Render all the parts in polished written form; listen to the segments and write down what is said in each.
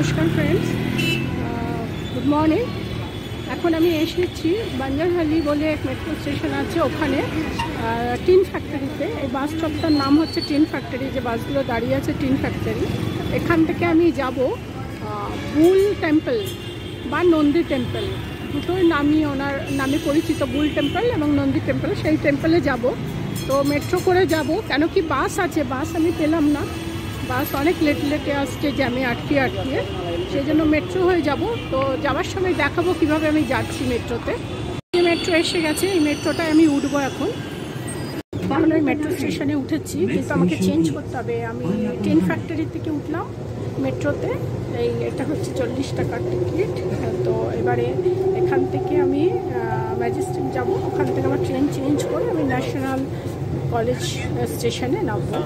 নমস্কার friends, good morning. এখন আমি এসেছি বাঞ্জারহালি বলে এক মেট্রো স্টেশন আছে, ওখানে টিন ফ্যাক্টরিতে। এই বাস স্টপটার নাম হচ্ছে টিন ফ্যাক্টরি, যে বাসগুলো দাঁড়িয়ে আছে টিন ফ্যাক্টরি। এখান থেকে আমি যাব বুল টেম্পল বা নন্দী টেম্পল, দুটোই নামই ওনার নামে পরিচিত, বুল টেম্পল এবং নন্দী টেম্পল। সেই টেম্পলে যাব, তো মেট্রো করে যাব, কেন কি বাস আছে, বাস আমি পেলাম না, বাস অনেক লেটে আসছে, জ্যামে আটকিয়ে সেই জন্য মেট্রো হয়ে যাব। তো যাওয়ার সময় দেখাবো কিভাবে আমি যাচ্ছি মেট্রোতে। এই মেট্রো এসে গেছে, এই মেট্রোটায় আমি উঠবো এখন। ওই মেট্রো স্টেশনে উঠেছি, কিন্তু আমাকে চেঞ্জ করতে হবে। আমি টিন ফ্যাক্টরি থেকে উঠলাম মেট্রোতে, এটা হচ্ছে 40 টাকার টিকিট। তো এবারে এখান থেকে আমি ম্যাজেস্টিক যাব, ওখান থেকে আমার ট্রেন চেঞ্জ করে আমি ন্যাশনাল কলেজ স্টেশনে নামবো।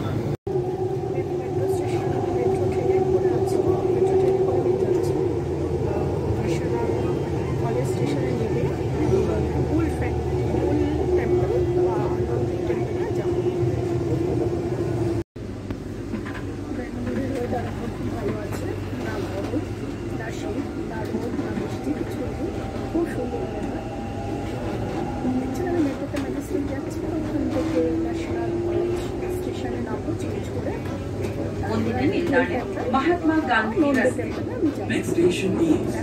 খুব সুন্দর দেখছেন, আমি মেট্রোতে ম্যাজেস্টিক যাচ্ছি, ওখান থেকে ন্যাশনাল কলেজ স্টেশনে নামবো চেঞ্জ করে। Mahatma Gandhi next station is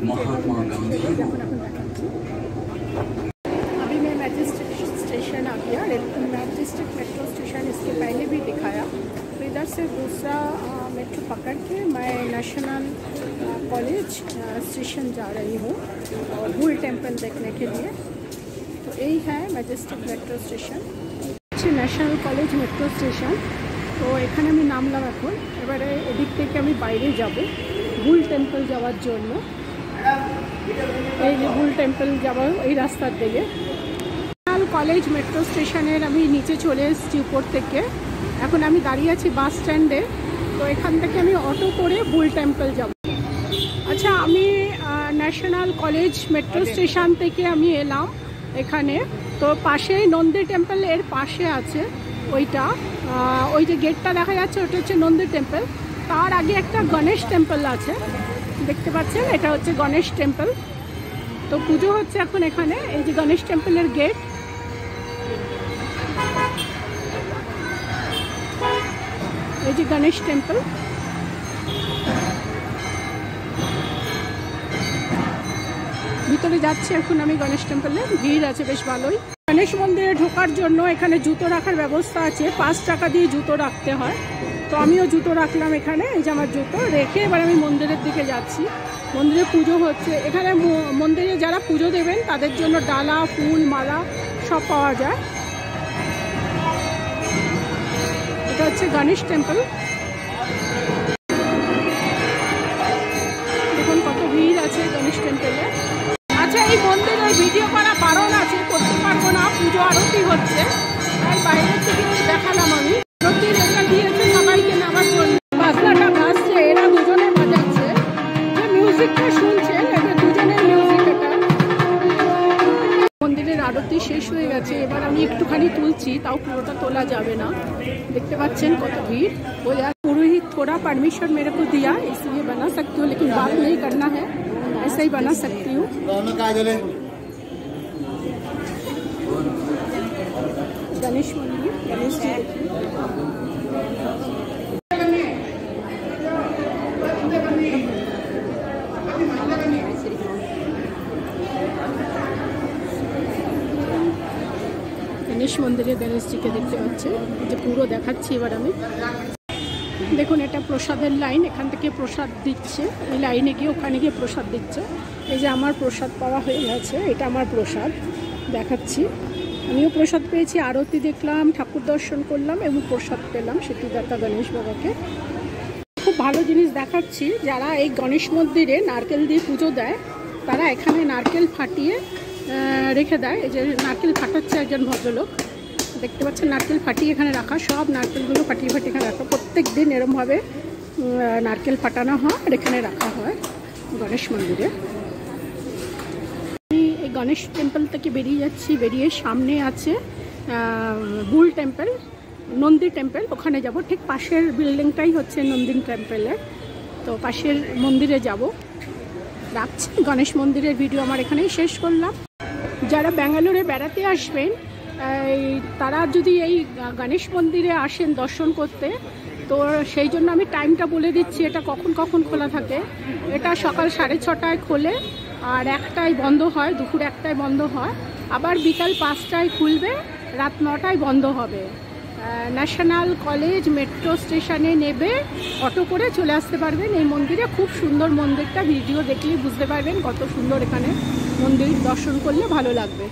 Mahatma Gandhi. अभी मैं मैजेस्टिक स्टेशन आ गया। मैजेस्टिक मेट्रो स्टेशन इसके पहले भी दिखाया। तो इधर से दूसरा मेट्रो पकड़ के मैं नेशनल कॉलेज स्टेशन जा रही हूँ और बुल टेम्पल देखने के लिए। तो यही है majestic metro station, national college metro station. তো এখানে আমি নামলাম এখন। এবারে এদিক থেকে আমি বাইরে যাব বুল টেম্পল যাওয়ার জন্য। এই যে বুল টেম্পল যাওয়ার এই রাস্তার দিকে। ন্যাশনাল কলেজ মেট্রো স্টেশনের আমি নিচে চলে এসেছি উপর থেকে। এখন আমি দাঁড়িয়ে আছি বাস স্ট্যান্ডে। তো এখান থেকে আমি অটো করে বুল টেম্পল যাব। আচ্ছা, আমি ন্যাশনাল কলেজ মেট্রো স্টেশন থেকে আমি এলাম এখানে। তো পাশেই নন্দী টেম্পল, এর পাশে আছে ওইটা, ওই যে গেটটা দেখা যাচ্ছে ওটা হচ্ছে নন্দী টেম্পল। তার আগে একটা গণেশ টেম্পল আছে, দেখতে পাচ্ছেন, এটা হচ্ছে গণেশ টেম্পল। তো পুজো হচ্ছে এখন এখানে। এই যে গণেশ টেম্পলের গেট, এই যে গণেশ টেম্পল। ভিতরে যাচ্ছি এখন আমি গণেশ টেম্পলে। ভিড় আছে বেশ ভালোই। গণেশ মন্দিরে ঢোকার জন্য এখানে জুতো রাখার ব্যবস্থা আছে, 5 টাকা দিয়ে জুতো রাখতে হয়। তো আমিও জুতো রাখলাম এখানে, এই যে আমার জুতো রেখে এবার আমি মন্দিরের দিকে যাচ্ছি। মন্দিরে পুজো হচ্ছে এখানে। মন্দিরে যারা পুজো দেবেন তাদের জন্য ডালা, ফুল, মালা সব পাওয়া যায়। এটা হচ্ছে গণেশ টেম্পল। দেখুন কত ভিড় আছে গণেশ টেম্পলে। আচ্ছা, এই মন্দিরে ভিডিও করা বারণ আছে, করতে পারবো না, পুজো আরতি হচ্ছে, তাই বাইরে থেকে দেখালাম আমি। আরতি রেখা দিয়েছে সবাইকে নামার জন্য। বাজনাটা বাজছে, এরা দুজনে বাজাচ্ছে, যে মিউজিকটা শুনছেন এটা দুজনের মিউজিক। এটা মন্দিরের আরতি শেষ হয়ে গেছে, এবার আমি একটুখানি তুলছি, তাও পুরোটা তোলা যাবে না। দেখতে পাচ্ছেন কত ভিড়। वो यार पुरोहित थोड़ा परमिशन मेरे को दिया, इसलिए बना सकती हूँ, लेकिन बात नहीं करना है, ऐसा ही बना सकती हूँ। गणेश मंदिर, गणेश जी গণেশ মন্দিরে গণেশজিকে দেখতে পাচ্ছে, যে পুরো দেখাচ্ছি এবার আমি। দেখুন, এটা প্রসাদের লাইন, এখান থেকে প্রসাদ দিচ্ছে, এই লাইনে গিয়ে ওখানে গিয়ে প্রসাদ দিচ্ছে। এই যে আমার প্রসাদ পাওয়া হয়ে গেছে, এটা আমার প্রসাদ দেখাচ্ছি। আমিও প্রসাদ পেয়েছি, আরতি দেখলাম, ঠাকুর দর্শন করলাম এবং প্রসাদ পেলাম সিদ্ধিদাতা গণেশ বাবাকে। খুব ভালো জিনিস দেখাচ্ছি, যারা এই গণেশ মন্দিরে নারকেল দিয়ে পুজো দেয় তারা এখানে নারকেল ফাটিয়ে রেখে দেয়। এই যে নারকেল ফাটাচ্ছে একজন ভদ্রলোক, দেখতে পাচ্ছেন, নারকেল ফাটিয়ে এখানে রাখা, সব নারকেলগুলো ফাটিয়ে এখানে রাখা। প্রত্যেক দিন এরমভাবে নারকেল ফাটানো হয় আর এখানে রাখা হয় গণেশ মন্দিরে। আমি এই গণেশ টেম্পল থেকে বেরিয়ে যাচ্ছি, বেরিয়ে সামনে আছে বুল টেম্পল, নন্দী টেম্পল, ওখানে যাব। ঠিক পাশের বিল্ডিংটাই হচ্ছে নন্দী টেম্পলে। তো পাশের মন্দিরে যাব। রাখছি, গণেশ মন্দিরের ভিডিও আমার এখানেই শেষ করলাম। যারা ব্যাঙ্গালোরে বেড়াতে আসবেন তারা যদি এই গণেশ মন্দিরে আসেন দর্শন করতে, তো সেই জন্য আমি টাইমটা বলে দিচ্ছি এটা কখন কখন খোলা থাকে। এটা সকাল 6:30টায় খোলে আর 1টায় বন্ধ হয়, দুপুর 1টায় বন্ধ হয়। আবার বিকাল 5টায় খুলবে, রাত 9টায় বন্ধ হবে। ন্যাশনাল কলেজ মেট্রো স্টেশনে নেবে, অটো করে চলে আসতে পারবেন এই মন্দিরে। খুব সুন্দর মন্দিরটা, ভিডিও দেখলেই বুঝতে পারবেন কত সুন্দর। এখানে মন্দির দর্শন করলে ভালো লাগবে।